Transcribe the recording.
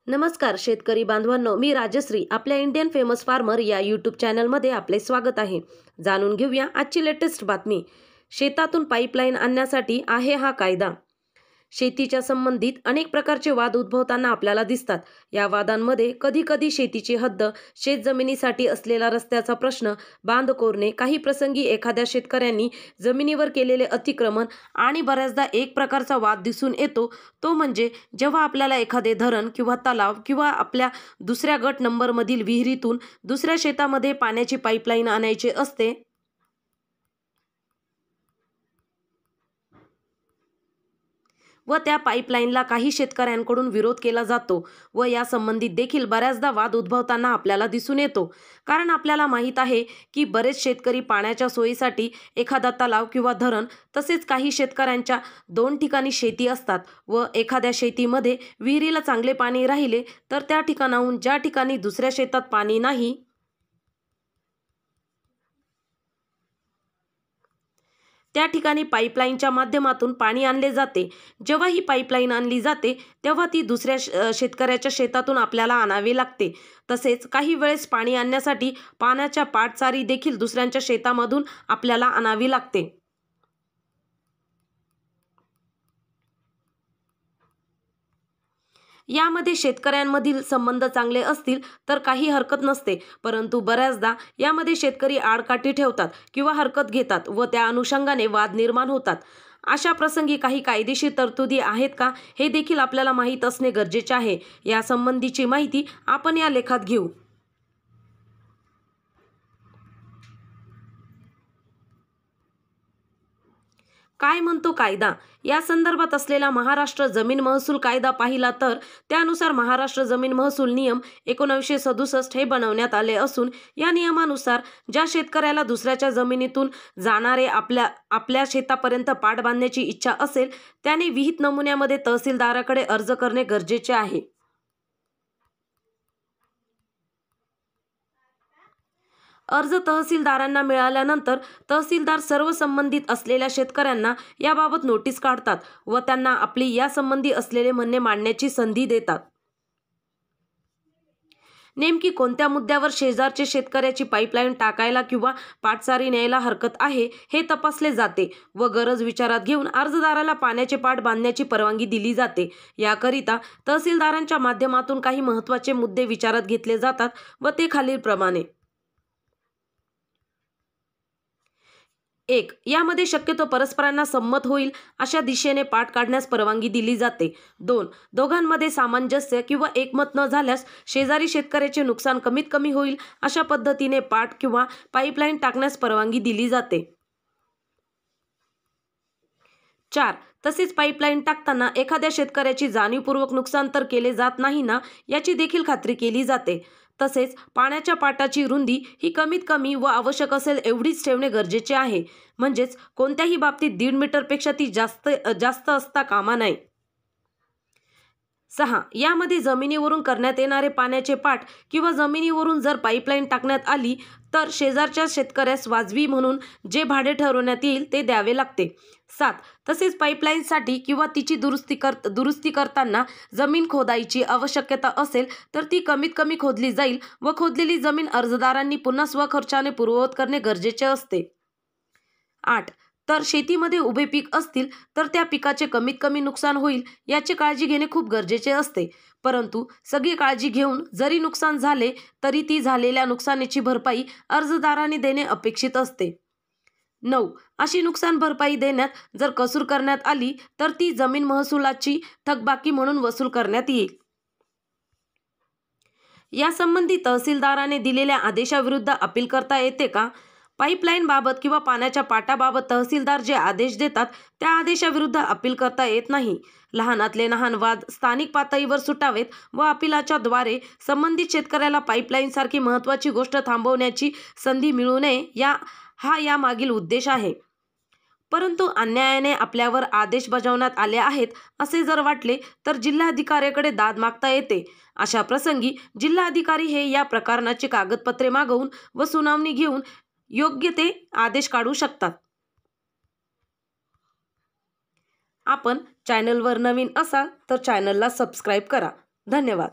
नमस्कार शेतकरी बांधवांनो, मी राजश्री आपल्या इंडियन फेमस फार्मर या यूट्यूब चॅनलमध्ये आपले स्वागत आहे। जाणून घेऊया आजची लेटेस्ट बातमी। शेतातून पाईपलाईन आणण्यासाठी आहे हा कायदा। शेतीच्या संबंधित अनेक प्रकारचे वाद उद्भवताना आपल्याला दिसतात। या वादांमध्ये कधी-कधी शेतीची हद्द, शेतजमिनीसाठी असलेला रस्त्याचा प्रश्न, बांध कोरणे, काही प्रसंगी एखाद्या शेतकऱ्यांनी जमिनीवर केलेले अतिक्रमण आणि बऱ्याचदा एक प्रकारचा वाद दिसून येतो, तो म्हणजे जेव्हा आपल्याला एखादे धरण किंवा तलाव किंवा आपल्या दुसऱ्या गट नंबरमधील विहिरीतून दुसऱ्या शेतामध्ये पाण्याची पाईपलाईन आणायची असते। व त्या पाईपलाईनला काही शेतकऱ्यांकडून विरोध केला जातो व या संबंधित देखील बऱ्याचदा वाद उद्भवताना आपल्याला दिसून येतो। कारण आपल्याला माहीत आहे की बरेच शेतकरी पाण्याच्या सोयीसाठी एखादा तलाव किंवा धरण, तसेच काही शेतकऱ्यांच्या 2 ठिकाणी शेती असतात व एखाद्या शेतीमध्ये विहिरीला चांगले पाणी राहिले तर त्या ठिकाणाहून ज्या ठिकाणी दुसऱ्या शेतात पाणी नाही त्या ठिकाणी पाईपलाईनच्या माध्यमातून पाणी आणले जाते। जेव्हा ही पाईपलाईन आणली जाते तेव्हा ती दुसऱ्या शेतकऱ्याच्या शेतातून आपल्याला आणावी लागते। तसेच काही वेळेस पाणी आणण्यासाठी पाण्याच्या पाटचारी देखील दुसऱ्यांच्या शेतामधून आपल्याला आणावी लागते। यामध्ये शेतकऱ्यांमधील संबंध चांगले असतील तर काही हरकत नसते, परंतु बऱ्याचदा यामध्ये शेतकरी आडकाठी ठेवतात किंवा हरकत घेतात व त्या अनुषंगाने वाद निर्माण होतात। अशा प्रसंगी काही कायदेशीर तरतुदी आहेत का, हे देखील आपल्याला माहीत असणे गरजेचे आहे। या संबंधीची माहिती आपण या लेखात घेऊ। काय म्हणतो कायदा? या संदर्भात असलेला महाराष्ट्र जमीन महसूल कायदा पाहिला तर त्यानुसार महाराष्ट्र जमीन महसूल नियम 1967 हे बनवण्यात आले असून या नियमानुसार ज्या शेतकऱ्याला दुसऱ्याच्या जमिनीतून जाणारे आपल्या शेतापर्यंत पाट बांधण्याची इच्छा असेल त्याने विहित नमुन्यामध्ये तहसीलदाराकडे अर्ज करणे गरजेचे आहे। अर्ज तहसीलदारांना मिळाल्यानंतर तहसीलदार सर्व संबंधित असलेल्या शेतकऱ्यांना याबाबत नोटीस काढतात व त्यांना आपली यासंबंधी असलेले म्हणणे मांडण्याची संधी देतात। नेमकी कोणत्या मुद्द्यावर शेजारचे शेतकऱ्याची पाईपलाईन टाकायला किंवा पाटचारी न्यायला हरकत आहे हे तपासले जाते व गरज विचारात घेऊन अर्जदाराला पाण्याचे पाट बांधण्याची परवानगी दिली जाते। याकरिता तहसीलदारांच्या माध्यमातून काही महत्त्वाचे मुद्दे विचारात घेतले जातात व ते खालीलप्रमाणे: 1. यामध्ये शक्यतो परस्परांना संमत होईल अशा दिशेने पाट काढण्यास परवानगी दिली जाते। 2. दोघांमध्ये सामंजस्य किंवा एकमत न झाल्यास शेजारी शेतकऱ्याचे नुकसान कमीत कमी होईल अशा पद्धतीने पाट किंवा पाईपलाईन टाकण्यास परवानगी दिली जाते। 4. तसेच पाईपलाईन टाकताना एखाद्या शेतकऱ्याची जाणीवपूर्वक नुकसान तर केले जात नाही ना, याची देखील खात्री केली जाते। तसेच पाण्याच्या पाटाची रुंदी ही कमीत कमी व आवश्यक असेल एवढीच ठेवणे गरजेचे आहे, म्हणजेच कोणत्याही बाबतीत 1.5 मीटरपेक्षा ती जास्त असता कामा नये। 6. यामध्ये जमिनीवरून करण्यात येणारे पाण्याचे पाट किंवा जमिनीवरून जर पाईपलाईन टाकण्यात आली तर शेजारच्या शेतकऱ्यास वाजवी म्हणून जे भाडे ठरवण्यात येईल ते द्यावे लागते। 7. तसेच पाईपलाईनसाठी किंवा तिची दुरुस्ती करताना जमीन खोदायची आवश्यकता असेल तर ती कमीत कमी खोदली जाईल व खोदलेली जमीन अर्जदारांनी पुन्हा स्वखर्चाने पूर्ववत करणे गरजेचे असते। 8. तर शेतीमध्ये उभे पीक असतील तर त्या पिकाचे कमीत कमी नुकसान होईल याची काळजी घेणे खूप गरजेचे असते, परंतु सगळी काळजी घेऊन जरी नुकसान झाले तरी ती झालेल्या नुकसानीची भरपाई अर्जदाराने देणे अपेक्षित असते। 9. अशी नुकसान भरपाई देण्यात जर कसूर करण्यात आली तर ती जमीन महसुलाची थकबाकी म्हणून वसूल करण्यात येईल। यासंबंधी तहसीलदाराने दिलेल्या आदेशाविरुद्ध अपील करता येते का? पाईपलाईन बाबत किंवा पाण्याच्या पाटाबाबत तहसीलदार जे आदेश देतात त्या आदेशाविरुद्ध अपील करता येत नाही। लहानातले लहान वाद स्थानिक पातळीवर सुटावेत व अपिलाच्या द्वारे संबंधित शेतकऱ्याला पाईपलाईनसारखी महत्त्वाची गोष्ट थांबवण्याची संधी मिळू नये हा यामागील उद्देश आहे। परंतु अन्यायाने आपल्यावर आदेश बजावण्यात आले आहेत असे जर वाटले तर जिल्हाधिकाऱ्याकडे दाद मागता येते। अशा प्रसंगी जिल्हाधिकारी हे या प्रकरणाची कागदपत्रे मागवून व सुनावणी घेऊन योग्य ते आदेश काढू शकतात। आपण चॅनलवर नवीन असाल तर चॅनलला सबस्क्राईब करा। धन्यवाद।